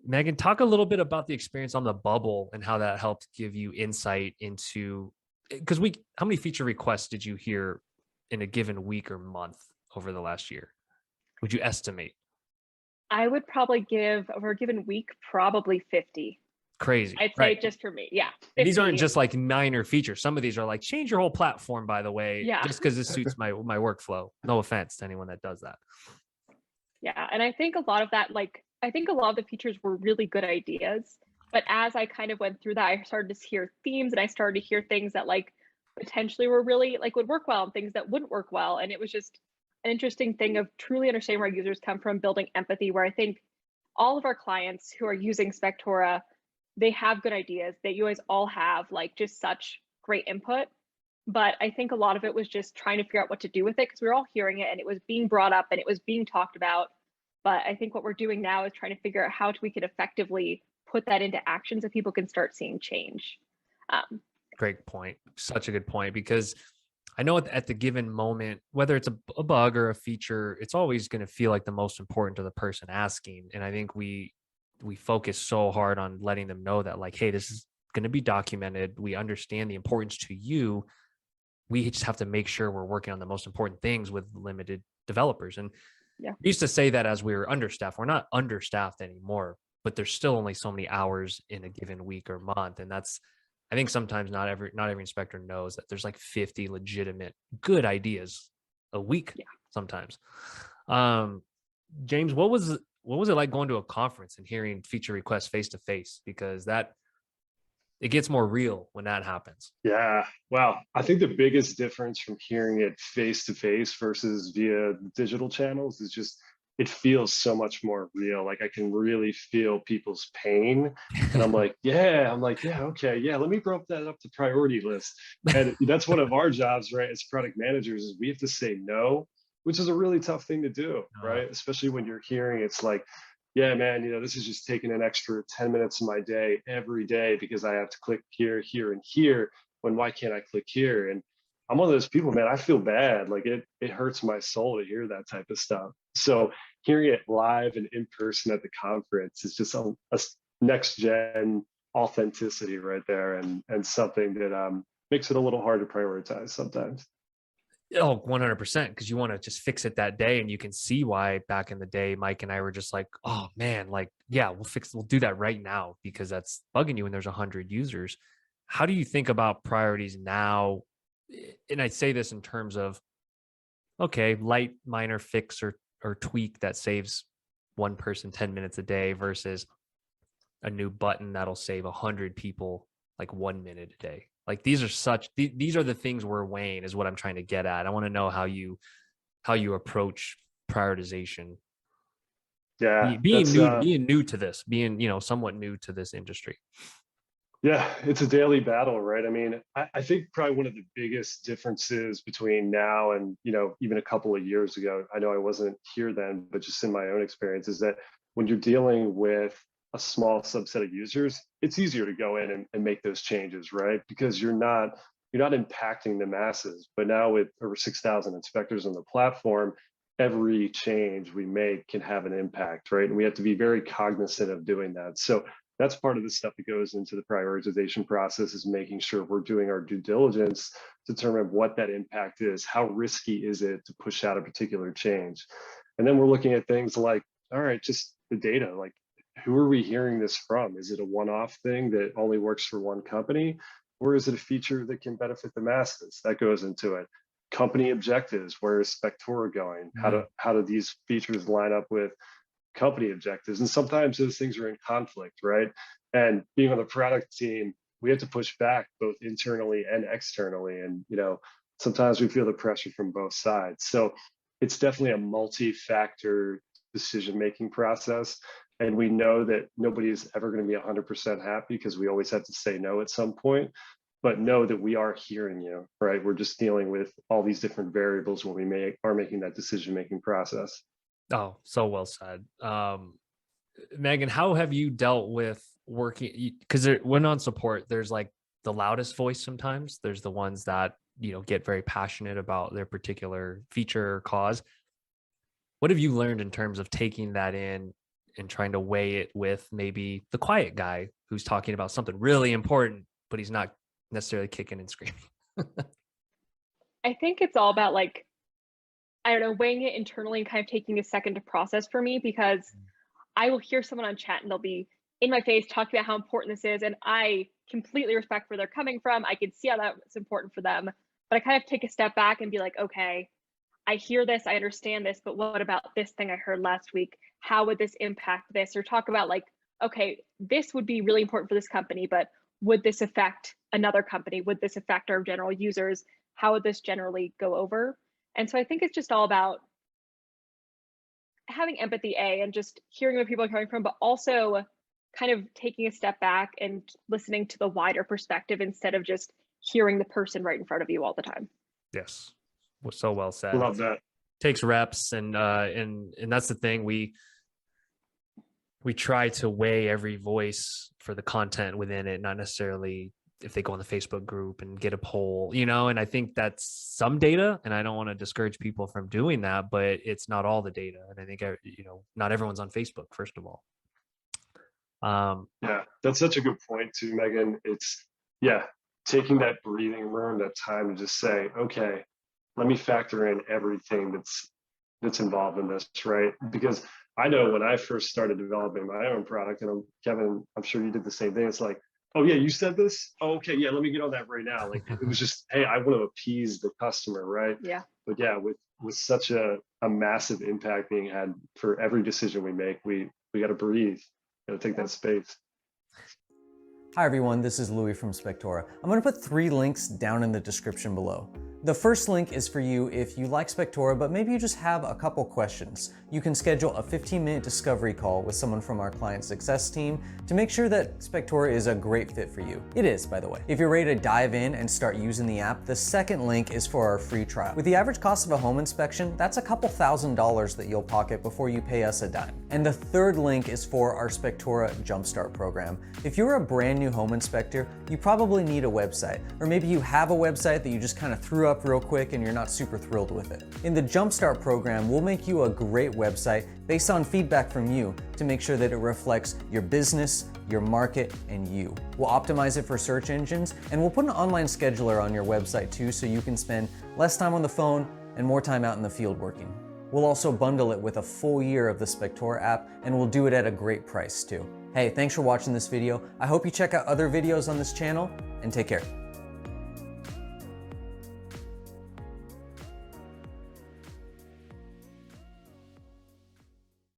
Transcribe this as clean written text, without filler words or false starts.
Megan, talk a little bit about the experience on the bubble and how that helped give you insight into, because how many feature requests did you hear in a given week or month over the last year? Would you estimate? I would probably give over a given week, probably 50. Crazy, I'd say right? just for me. Yeah, And these aren't 50. just like minor features. Some of these are like change your whole platform, by the way, Yeah. just because this suits my workflow. No offense to anyone that does that. Yeah. And I think a lot of that, like, I think a lot of the features were really good ideas. But as I kind of went through that, I started to hear themes and I started to hear things that like potentially were really like would work well and things that wouldn't work well. And it was just an interesting thing of truly understanding where our users come from, building empathy, where I think all of our clients who are using Spectora, they have good ideas that you guys all have like just such great input. But I think a lot of it was just trying to figure out what to do with it because we were all hearing it and it was being brought up and it was being talked about. But I think what we're doing now is trying to figure out how we could effectively put that into action so people can start seeing change. Um, Great point. Such a good point because I know at the given moment, whether it's a bug or a feature, it's always going to feel like the most important to the person asking. And I think we focus so hard on letting them know that like, hey, this is going to be documented. We understand the importance to you. We just have to make sure we're working on the most important things with limited developers. And yeah. we used to say that as we were understaffed. We're not understaffed anymore, but there's still only so many hours in a given week or month. And that's, I think sometimes not every inspector knows that there's like 50 legitimate good ideas a week Yeah. sometimes. Um, James, what was it like going to a conference and hearing feature requests face to face? Because that it gets more real when that happens. Yeah, well, I think the biggest difference from hearing it face to face versus via digital channels is just it feels so much more real. Like I can really feel people's pain. And I'm like, yeah, okay, yeah, let me bump that up the priority list. And that's one of our jobs, right, as product managers, is we have to say no, which is a really tough thing to do, Uh, right? Especially when you're hearing it's like, yeah, man, this is just taking an extra 10 minutes of my day every day because I have to click here, here, and here. When why can't I click here? And I'm one of those people, man, I feel bad. Like it hurts my soul to hear that type of stuff. So hearing it live and in person at the conference is just a next gen authenticity right there and something that makes it a little hard to prioritize sometimes. Oh, 100%. Because you want to just fix it that day. And you can see why back in the day, Mike and I were just like, oh man, like, yeah, we'll do that right now because that's bugging you when there's 100 users. How do you think about priorities now? And I say this in terms of, okay, light minor fix or tweak that saves one person 10 minutes a day versus a new button that'll save 100 people like 1 minute a day. Like these are the things we're weighing is what I'm trying to get at. I want to know how you approach prioritization. Yeah, Being that's new to this, being somewhat new to this industry. Yeah, it's a daily battle, right? I mean, I think probably one of the biggest differences between now and, even a couple of years ago, I know I wasn't here then, but just in my own experience, is that when you're dealing with a small subset of users, it's easier to go in and make those changes, right? Because you're not impacting the masses. But now with over 6,000 inspectors on the platform, every change we make can have an impact, right? And we have to be very cognizant of doing that. So that's part of the stuff that goes into the prioritization process is making sure we're doing our due diligence to determine what that impact is. How risky is it to push out a particular change? And then we're looking at things like, all right, just the data, like who are we hearing this from? Is it a one-off thing that only works for one company? Or is it a feature that can benefit the masses? That goes into it. Company objectives, where is Spectora going? How do these features line up with company objectives? And sometimes those things are in conflict, right? And being on the product team, we have to push back both internally and externally. And, sometimes we feel the pressure from both sides. So it's definitely a multi-factor decision-making process. And we know that nobody is ever going to be 100% happy because we always have to say no at some point. But know that we are hearing you, right? We're just dealing with all these different variables when we are making that decision-making process. Oh, so well said. Megan, how have you dealt with working? Because when on support, there's like the loudest voice sometimes. There's the ones that, get very passionate about their particular feature or cause. What have you learned in terms of taking that in and trying to weigh it with maybe the quiet guy who's talking about something really important, but he's not necessarily kicking and screaming. I think it's all about like, I don't know, weighing it internally and kind of taking a second to process for me, because I will hear someone on chat and they'll be in my face talking about how important this is. And I completely respect where they're coming from. I can see how that's important for them. But I kind of take a step back and be like, okay, I hear this, I understand this, but what about this thing I heard last week? How would this impact this? Or talk about like, okay, this would be really important for this company, but would this affect another company? Would this affect our general users? How would this generally go over? And so I think it's just all about having empathy, and just hearing where people are coming from, but also kind of taking a step back and listening to the wider perspective instead of just hearing the person right in front of you all the time. Yes. Well, so well said. Love that. Takes reps, and that's the thing. We try to weigh every voice for the content within it, not necessarily if they go on the Facebook group and get a poll, and I think that's some data, and I don't want to discourage people from doing that, but it's not all the data. And I think, not everyone's on Facebook, first of all. Yeah, that's such a good point too, Megan. It's, yeah, taking that breathing room, that time to just say, okay, let me factor in everything that's involved in this, right? Because I know when I first started developing my own product, and Kevin, I'm sure you did the same thing. It's like, oh yeah, you said this? Oh, okay, yeah, let me get on that right now. Like it was just, hey, I want to appease the customer, right? Yeah. But yeah, with such a massive impact being had for every decision we make, we got to breathe, got to take that space. Hi everyone, this is Louis from Spectora. I'm going to put 3 links down in the description below. The first link is for you if you like Spectora, but maybe you just have a couple questions. You can schedule a 15-minute discovery call with someone from our client success team to make sure that Spectora is a great fit for you. It is, by the way. If you're ready to dive in and start using the app, the second link is for our free trial. With the average cost of a home inspection, that's a couple $1,000s that you'll pocket before you pay us a dime. And the third link is for our Spectora Jumpstart program. If you're a brand new home inspector, you probably need a website, or maybe you have a website that you just kind of threw up real quick and you're not super thrilled with it. In the Jumpstart program, we'll make you a great website based on feedback from you to make sure that it reflects your business, your market, and you. We'll optimize it for search engines, and we'll put an online scheduler on your website too, so you can spend less time on the phone and more time out in the field working. We'll also bundle it with a full year of the Spectora app, and we'll do it at a great price too. Hey, thanks for watching this video. I hope you check out other videos on this channel, and take care.